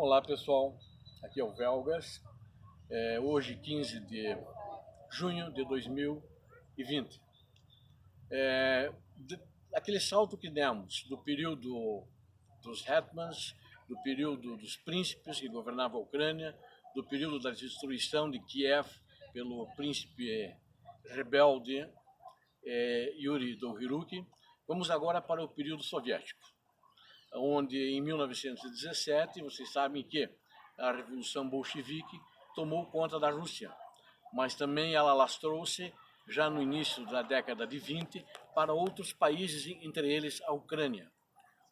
Olá pessoal, aqui é o Velgas, hoje 15 de junho de 2020. Aquele salto que demos do período dos hetmans, do período dos príncipes que governavam a Ucrânia, do período da destruição de Kiev pelo príncipe rebelde Yuri Dohyurik, vamos agora para o período soviético, onde em 1917, vocês sabem que a Revolução Bolchevique tomou conta da Rússia, mas também ela alastrou-se já no início da década de 20 para outros países, entre eles a Ucrânia,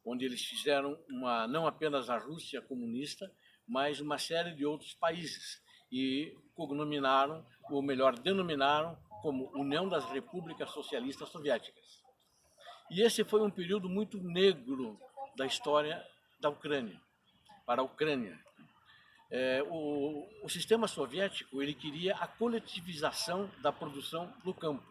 onde eles fizeram não apenas a Rússia comunista, mas uma série de outros países e cognominaram, ou melhor, denominaram como União das Repúblicas Socialistas Soviéticas. E esse foi um período muito negro da história da Ucrânia, para a Ucrânia. O sistema soviético ele queria a coletivização da produção no campo,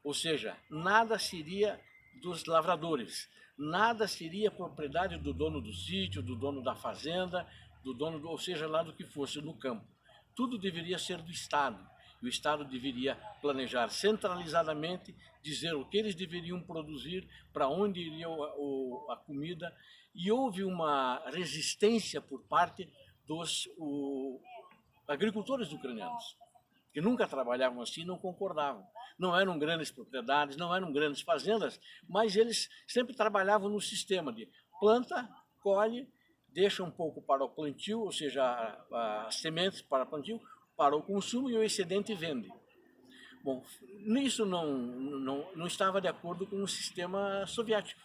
ou seja, nada seria dos lavradores, nada seria propriedade do dono do sítio, do dono da fazenda, do dono, ou seja, lá do que fosse no campo. Tudo deveria ser do Estado. E o Estado deveria planejar centralizadamente, dizer o que eles deveriam produzir, para onde iria a comida, e houve uma resistência por parte dos agricultores ucranianos, que nunca trabalhavam assim, não concordavam. Não eram grandes propriedades, não eram grandes fazendas, mas eles sempre trabalhavam no sistema de planta, colhe, deixa um pouco para o plantio, ou seja, as sementes para o plantio, para o consumo e o excedente vende. Bom, nisso não estava de acordo com o sistema soviético.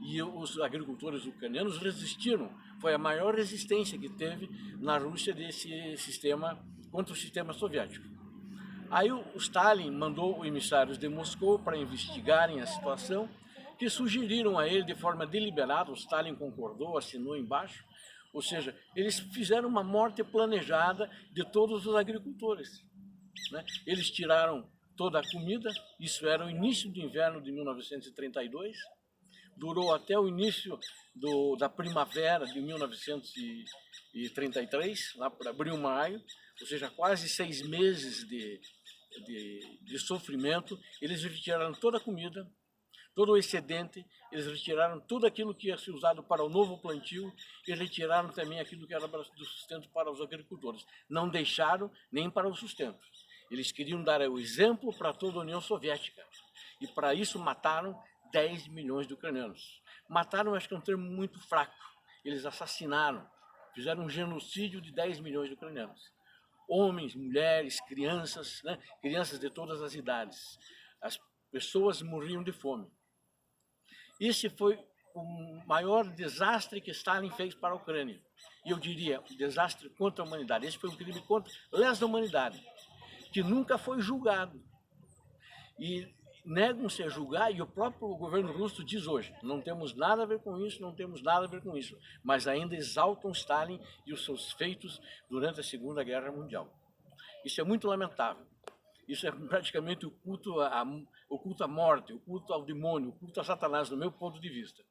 E os agricultores ucranianos resistiram. Foi a maior resistência que teve na Rússia desse sistema contra o sistema soviético. Aí o Stalin mandou emissários de Moscou para investigarem a situação, que sugeriram a ele de forma deliberada, o Stalin concordou, assinou embaixo, ou seja, eles fizeram uma morte planejada de todos os agricultores. Né? Eles tiraram toda a comida, isso era o início do inverno de 1932, durou até o início da primavera de 1933, lá para abril, maio, ou seja, quase 6 meses de sofrimento. Eles retiraram toda a comida, todo o excedente, eles retiraram tudo aquilo que ia ser usado para o novo plantio e retiraram também aquilo que era do sustento para os agricultores. Não deixaram nem para o sustento. Eles queriam dar o exemplo para toda a União Soviética. E para isso mataram 10 milhões de ucranianos. Mataram, acho que é um termo muito fraco. Eles assassinaram, fizeram um genocídio de 10 milhões de ucranianos. Homens, mulheres, crianças, né? Crianças de todas as idades. As pessoas morriam de fome. Esse foi o maior desastre que Stalin fez para a Ucrânia. E eu diria, um desastre contra a humanidade. Esse foi um crime contra a lesa humanidade, que nunca foi julgado. E negam-se a julgar, e o próprio governo russo diz hoje, não temos nada a ver com isso, não temos nada a ver com isso, mas ainda exaltam Stalin e os seus feitos durante a Segunda Guerra Mundial. Isso é muito lamentável. Isso é praticamente o culto à morte, o culto ao demônio, o culto a Satanás, do meu ponto de vista.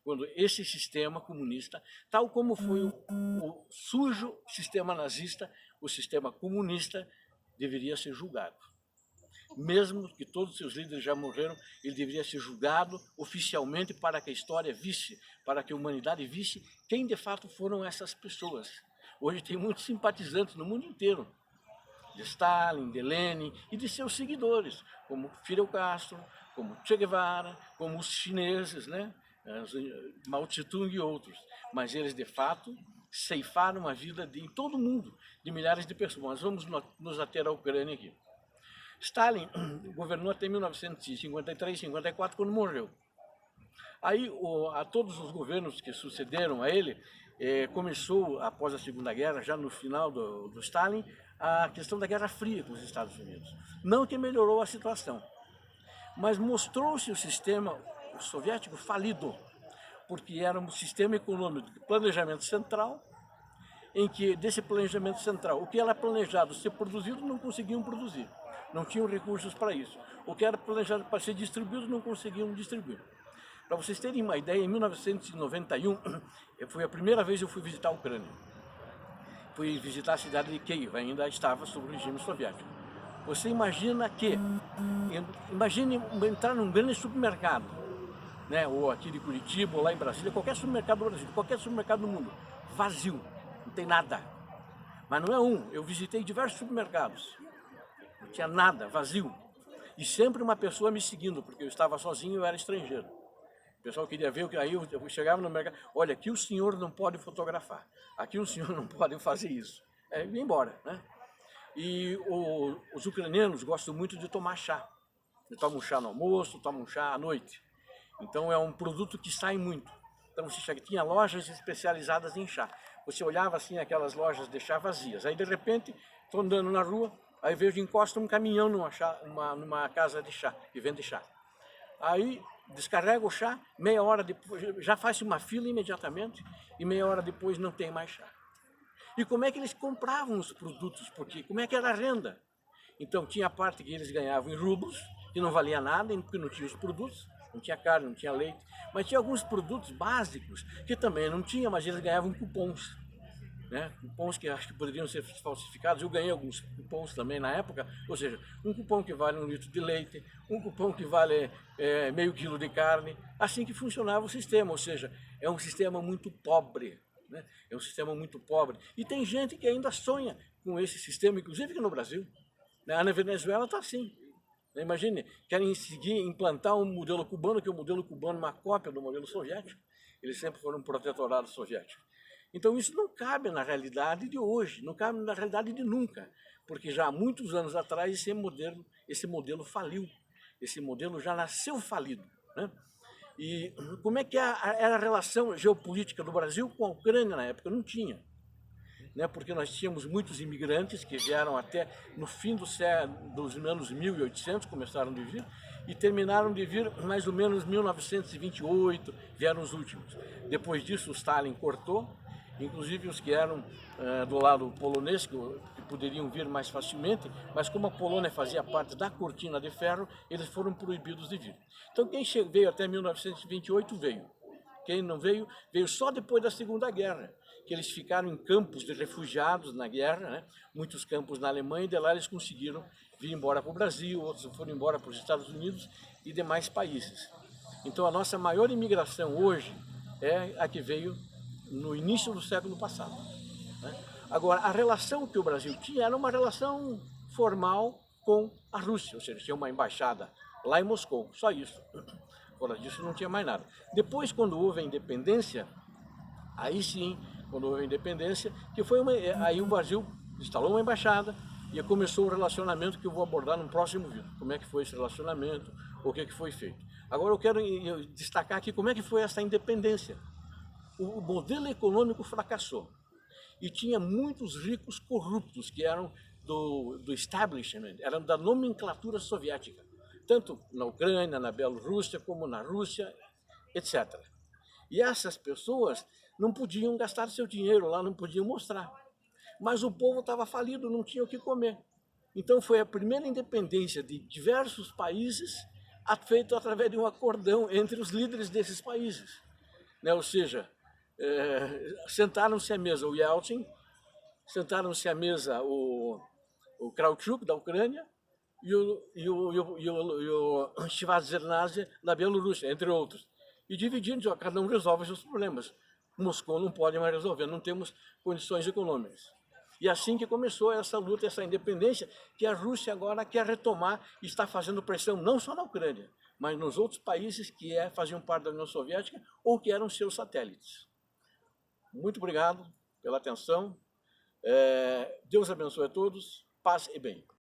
Quando esse sistema comunista, tal como foi o sujo sistema nazista, o sistema comunista deveria ser julgado. Mesmo que todos os seus líderes já morreram, ele deveria ser julgado oficialmente para que a história visse, para que a humanidade visse quem de fato foram essas pessoas. Hoje tem muitos simpatizantes no mundo inteiro, de Stalin, de Lenin e de seus seguidores, como Fidel Castro, como Che Guevara, como os chineses, né? Mao Tse-tung e outros. Mas eles, de fato, ceifaram a vida em todo o mundo, de milhares de pessoas. Vamos nos ater à Ucrânia aqui. Stalin governou até 1953, 54, quando morreu. Aí, a todos os governos que sucederam a ele, começou, após a Segunda Guerra, já no final do Stalin, a questão da Guerra Fria com os Estados Unidos. Não que melhorou a situação, mas mostrou-se o sistema soviético falido, porque era um sistema econômico de planejamento central, em que, desse planejamento central, o que era planejado ser produzido, não conseguiam produzir. Não tinham recursos para isso. O que era planejado para ser distribuído, não conseguiam distribuir. Para vocês terem uma ideia, em 1991, foi a primeira vez que eu fui visitar a Ucrânia. Fui visitar a cidade de Kiev, ainda estava sob o regime soviético. Você imagina que, imagine entrar num grande supermercado, né, ou aqui de Curitiba, ou lá em Brasília, qualquer supermercado do Brasil, qualquer supermercado do mundo, vazio, não tem nada. Mas não é um, eu visitei diversos supermercados, não tinha nada, vazio. E sempre uma pessoa me seguindo, porque eu estava sozinho e eu era estrangeiro. O pessoal queria ver, aí eu chegava no mercado, olha, aqui o senhor não pode fotografar, aqui o senhor não pode fazer isso. É, ia embora, né? E os ucranianos gostam muito de tomar chá. Eles tomam chá no almoço, tomam chá à noite. Então é um produto que sai muito. Então você chega, tinha lojas especializadas em chá. Você olhava assim aquelas lojas de chá vazias. Aí de repente, estou andando na rua, aí vejo encosta um caminhão numa casa de chá, que vende chá. Aí descarrega o chá, meia hora depois, já faz uma fila imediatamente, e meia hora depois não tem mais chá. E como é que eles compravam os produtos? Porque como é que era a renda? Então tinha a parte que eles ganhavam em rublos, que não valia nada, porque não tinha os produtos, não tinha carne, não tinha leite, mas tinha alguns produtos básicos que também não tinha, mas eles ganhavam cupons. Né? Cupons que acho que poderiam ser falsificados. Eu ganhei alguns cupons também na época, ou seja, um cupom que vale 1 litro de leite, um cupom que vale meio quilo de carne, assim que funcionava o sistema, ou seja, é um sistema muito pobre, né? É um sistema muito pobre. E tem gente que ainda sonha com esse sistema, inclusive aqui no Brasil. Na Venezuela está assim. Imagine, querem seguir, implantar um modelo cubano, que o modelo cubano é uma cópia do modelo soviético. Eles sempre foram um protetorado soviético. Então isso não cabe na realidade de hoje, não cabe na realidade de nunca, porque já há muitos anos atrás esse modelo faliu, esse modelo já nasceu falido, né? E como é que era a relação geopolítica do Brasil com a Ucrânia na época? Não tinha, né? Porque nós tínhamos muitos imigrantes que vieram até no fim dos anos 1800, começaram a vir, e terminaram de vir mais ou menos 1928, vieram os últimos. Depois disso o Stalin cortou, inclusive os que eram do lado polonês, que poderiam vir mais facilmente, mas como a Polônia fazia parte da cortina de ferro, eles foram proibidos de vir. Então quem veio até 1928 veio. Quem não veio, veio só depois da Segunda Guerra, que eles ficaram em campos de refugiados na guerra, né? Muitos campos na Alemanha, e de lá eles conseguiram vir embora para o Brasil, outros foram embora para os Estados Unidos e demais países. Então a nossa maior imigração hoje é a que veio no início do século passado, né? Agora, a relação que o Brasil tinha era uma relação formal com a Rússia, ou seja, tinha uma embaixada lá em Moscou, só isso. Fora disso não tinha mais nada. Depois, quando houve a independência, aí sim, quando houve a independência, aí o Brasil instalou uma embaixada e começou o relacionamento que eu vou abordar no próximo vídeo. Como é que foi esse relacionamento, o que foi feito. Agora eu quero destacar aqui como é que foi essa independência. O modelo econômico fracassou e tinha muitos ricos corruptos que eram do establishment, eram da nomenclatura soviética, tanto na Ucrânia, na Bielorrússia, como na Rússia, etc. E essas pessoas não podiam gastar seu dinheiro lá, não podiam mostrar. Mas o povo estava falido, não tinha o que comer. Então foi a primeira independência de diversos países feita através de um acordão entre os líderes desses países, né? Ou seja, sentaram-se à mesa o Yeltsin, sentaram-se à mesa o Kravchuk, da Ucrânia, e o Shevardnadze, da Bielorrússia, entre outros. E dividindo, cada um resolve os seus problemas. Moscou não pode mais resolver, não temos condições econômicas. E assim que começou essa luta, essa independência, que a Rússia agora quer retomar e está fazendo pressão não só na Ucrânia, mas nos outros países que faziam parte da União Soviética ou que eram seus satélites. Muito obrigado pela atenção. Deus abençoe a todos. Paz e bem.